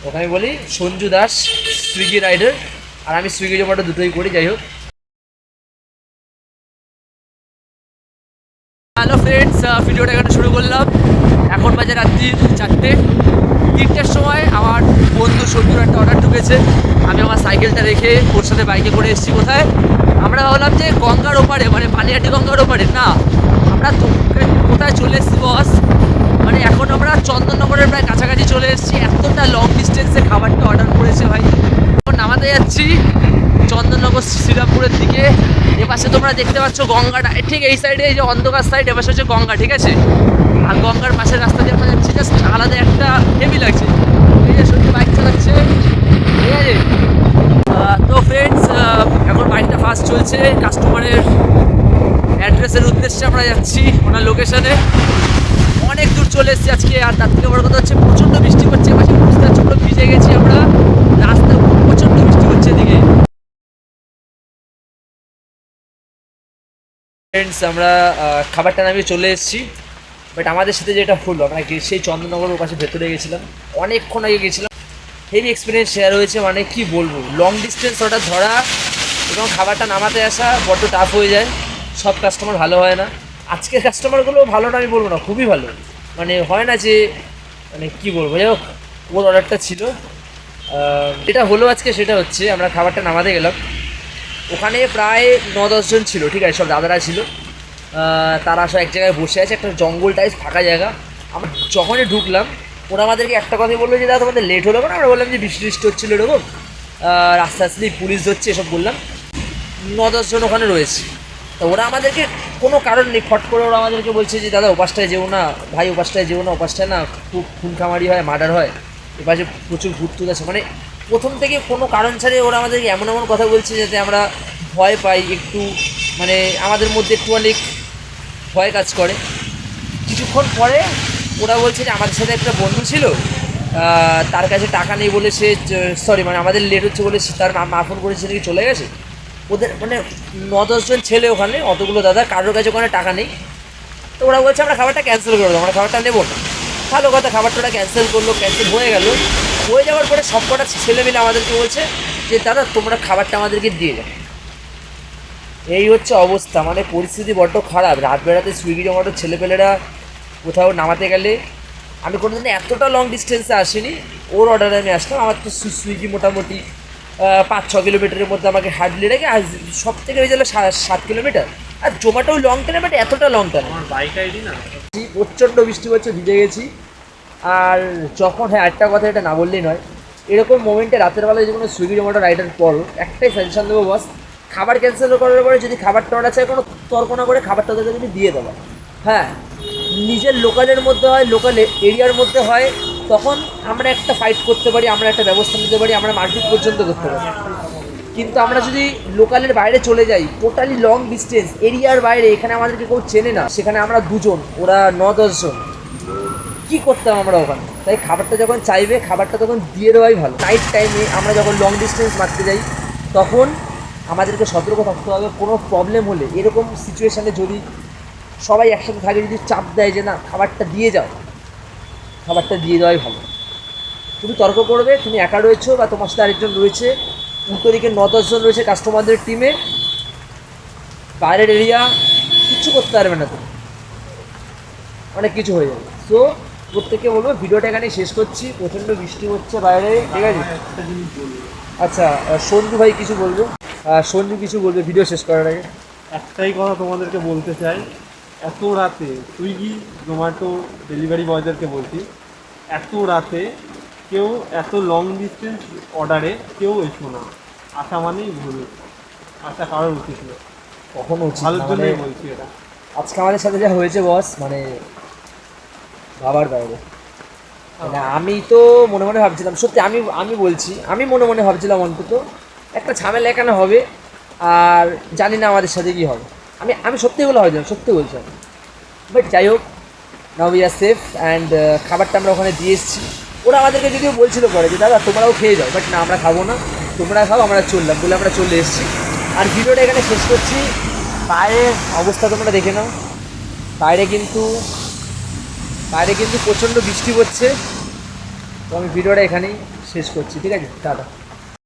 ওকে আমি বলি Sanju Das Swiggy rider, আর আমি সুইগি জোম্যাটো দুটোই করি। যাই হোক, হ্যালো ফ্রেন্ডস, ভিডিওটা এখানে শুরু করলাম। এখন বাজে রাত্রি 4টের সময় আমার বন্ধু সঞ্জুর একটা অর্ডার ঢুকেছে। আমি আমার সাইকেলটা রেখে ওর সাথে বাইকে করে এসেছি। কোথায়? আমরা ভাবলাম যে গঙ্গার ওপারে, মানে পানিহাটি গঙ্গার ওপারে না, আমরা কোথায় চলে এসেছি বস, মানে এখন আমরা চন্দননগরের প্রায় কাছাকাছি চলে এসেছি। এতটা লং ডিস্টেন্সে খাবারটা অর্ডার করেছে ভাই। এখন নামাতে যাচ্ছি চন্দননগর শ্রীরামপুরের দিকে। এপাশে তোমরা দেখতে পাচ্ছ গঙ্গাটা, ঠিক এই সাইডে, এই যে অন্ধকার সাইড, এপাশে হচ্ছে গঙ্গা, ঠিক আছে? আর গঙ্গার পাশের রাস্তা দিয়ে আমরা যাচ্ছি, জাস্ট আলাদা একটা হেভি লাগছে। এই যে সত্যি বাইক চালাচ্ছে, ঠিক আছে? তো ফ্রেন্ডস, এখন বাইকটা ফাস্ট চলছে। কাস্টমারের অ্যাড্রেসের উদ্দেশ্যে আমরা যাচ্ছি, ওনার লোকেশনে। অনেক দূর চলে এসেছি আজকে। আর তার থেকে বড় কথা হচ্ছে প্রচণ্ড বৃষ্টি পড়ছে। এপাশে বুঝতে পারছি পুরো ভিজে গেছি আমরা, রাস্তা প্রচণ্ড বৃষ্টি হচ্ছে এদিকে। ফ্রেন্ডস, আমরা খাবারটা নামিয়ে চলে এসেছি। বাট আমাদের সাথে যেটা হলো, আমরা সেই চন্দননগরের পাশে ভেতরে গেছিলাম, অনেকক্ষণ আগে গেছিলাম। হেভি এক্সপিরিয়েন্স শেয়ার হয়েছে, মানে কি বলবো, লং ডিস্টেন্স ওটা ধরা এবং খাবারটা নামাতে আসা বড্ড টাফ হয়ে যায়। সব কাস্টমার ভালো হয় না। আজকের কাস্টমারগুলো ভালো না আমি বলবো না, খুবই ভালো। মানে হয় না যে, মানে কি বলবো, যাই হোক, ওর অর্ডারটা ছিল। যেটা হলো আজকে সেটা হচ্ছে, আমরা খাবারটা নামাতে গেলাম, ওখানে প্রায় 9-10 জন ছিল, ঠিক আছে? সব দাদারা ছিল। তারা সব এক জায়গায় বসে আছে, একটা জঙ্গল টাইপ ফাঁকা জায়গা। আমরা যখনই ঢুকলাম, ওরা আমাদেরকে একটা কথাই বললো যে দাদা তোমাদের লেট হলো কেন? আমরা বললাম যে বৃষ্টি বৃষ্টি হচ্ছিলো এরকম, রাস্তা আসলেই পুলিশ ধরছে, এসব বললাম। 9-10 জন ওখানে রয়েছে। তো ওরা আমাদেরকে কোনো কারণ নেই, ফট করে ওরা আমাদেরকে বলছে যে দাদা ওপাশটায় যেও না ভাই, ওপাশটায় যেও না, ওপাশটায় না খুব খুনখামারি হয়, মার্ডার হয়, এপাশে প্রচুর ভূত টুত আছে। মানে প্রথম থেকে কোনো কারণ ছাড়িয়ে ওরা আমাদেরকে এমন এমন কথা বলছে যাতে আমরা ভয় পাই একটু, মানে আমাদের মধ্যে একটু অনেক ভয় কাজ করে। কিছুক্ষণ পরে ওরা বলছে যে আমাদের সাথে একটা বন্ধু ছিল, তার কাছে টাকা নেই বলে সে, সরি মানে আমাদের লেট হচ্ছে বলে তার মা ফোন করেছে নাকি চলে গেছে। ওদের মানে 9-10 জন ছেলে ওখানে, অতগুলো দাদা, কারোর কাছে ওখানে টাকা নেই। তো ওরা বলছে আমরা খাবারটা ক্যান্সেল করে দেবো, আমরা খাবারটা নেবো না। ভালো কথা, খাবারটা ওরা ক্যান্সেল করলো। ক্যান্সেল হয়ে গেল। হয়ে যাওয়ার পরে সব কটা ছেলে মিলে আমাদেরকে বলছে যে দাদা তোমরা খাবারটা আমাদেরকে দিয়ে যাও। এই হচ্ছে অবস্থা, মানে পরিস্থিতি বড্ড খারাপ। রাত বেড়াতে সুইগি জোম্যাটোর ছেলেপেলেরা কোথাও নামাতে গেলে, আমি কোনো দিন এতটা লং ডিস্টেন্সে আসিনি। ওর অর্ডারে আমি আসলাম। আমার তো সুইগি মোটামুটি 5-6 কিলোমিটারের মধ্যে আমাকে হার্ডলি রেখে, আর সব থেকে হয়ে গেলে 7 কিলোমিটার। আর জোম্যাটোও লং টানে, বাট এতটা লং টানে। আমার বাইক আইডি না, প্রচণ্ড বৃষ্টি হচ্ছে, ভিজে গেছি। আর যখন, হ্যাঁ একটা কথা এটা না বললেই নয়, এরকম মোমেন্টে রাতের বেলায় যে কোনো সুইগি জোম্যাটো রাইডার পড়ো, একটাই সাজেশন দেবো বস, খাবার ক্যান্সেল করার পরে যদি খাবারটা অর্ডার চাই, কোনো তর্ক না করে খাবারটা ওদেরকে তুমি দিয়ে দেবো। হ্যাঁ, নিজের লোকালের মধ্যে হয়, লোকাল এরিয়ার মধ্যে হয়, তখন আমরা একটা ফাইট করতে পারি, আমরা একটা ব্যবস্থা নিতে পারি, আমরা মারপিট পর্যন্ত করতে পারি। কিন্তু আমরা যদি লোকালের বাইরে চলে যাই, টোটালি লং ডিস্টেন্স এরিয়ার বাইরে, এখানে আমাদেরকে কেউ চেনে না, সেখানে আমরা 2 জন, ওরা 9-10 জন, কী করতাম আমরা ওখানে? তাই খাবারটা যখন চাইবে, খাবারটা তখন দিয়ে দেওয়াই ভালো। নাইট টাইমে আমরা যখন লং ডিস্টেন্স মারতে যাই, তখন আমাদেরকে সতর্ক থাকতে হবে। কোনো প্রবলেম হলে, এরকম সিচুয়েশানে যদি সবাই একসাথে থাকে, যদি চাপ দেয় যে না খাবারটা দিয়ে যাও, খাবারটা দিয়ে দেওয়াই ভালো। তুমি তর্ক করবে, তুমি একা রয়েছো বা তোমার সাথে আরেকজন রয়েছে, উল্টো দিকে 9-10 জন রয়েছে কাস্টমারদের টিমে, বাইরের এরিয়া, কিচ্ছু করতে পারবে না তুমি, অনেক কিছু হয়ে যাবে। সো প্রত্যেককে বলবো, ভিডিওটা এখানে শেষ করছি। প্রচণ্ড বৃষ্টি হচ্ছে বাইরে, ঠিক আছে? একটা জিনিস বলবো। আচ্ছা, সঞ্জু ভাই কিছু বলবে, সঞ্জু কিছু বলবে ভিডিও শেষ করার আগে। একটাই কথা তোমাদেরকে বলতে চাই, এত রাতে সুইগি জোম্যাটো ডেলিভারি বয়দেরকে বলছি, এত রাতে কেউ এত লং ডিস্টেন্স অর্ডারে কেউ এসো না। আসা মানেই ভুল, আসা কারোর উচিত নয়, কখনো উচিত ভালোর না। জন্যই বলছি এটা। আজকে আমাদের সাথে যা হয়েছে বস, মানে ভাবার বাইরে। মানে আমি তো মনে মনে ভাবছিলাম, সত্যি আমি আমি বলছি, আমি মনে মনে ভাবছিলাম অন্তত একটা ঝামেলা এখানে হবে, আর জানি না আমাদের সাথে কী হবে। আমি আমি সত্যি বলে হয়তো, সত্যি বলছি আমি। বাট যাই হোক, now we are safe and খাবারটা আমরা ওখানে দিয়ে এসেছি। ওরা আমাদেরকে যদিও বলছিল পরে যে দাদা তোমরাও খেয়ে যাও, বাট না, আমরা খাবো না, তোমরা খাও, আমরা চললাম বলে আমরা চলে এসেছি। আর ভিডিওটা এখানে শেষ করছি। বাইরের অবস্থা তোমরা দেখে নাও। বাইরে কিন্তু প্রচণ্ড বৃষ্টি পড়ছে। তো আমি ভিডিওটা এখানেই শেষ শেষ করছি, ঠিক আছে, টাটা।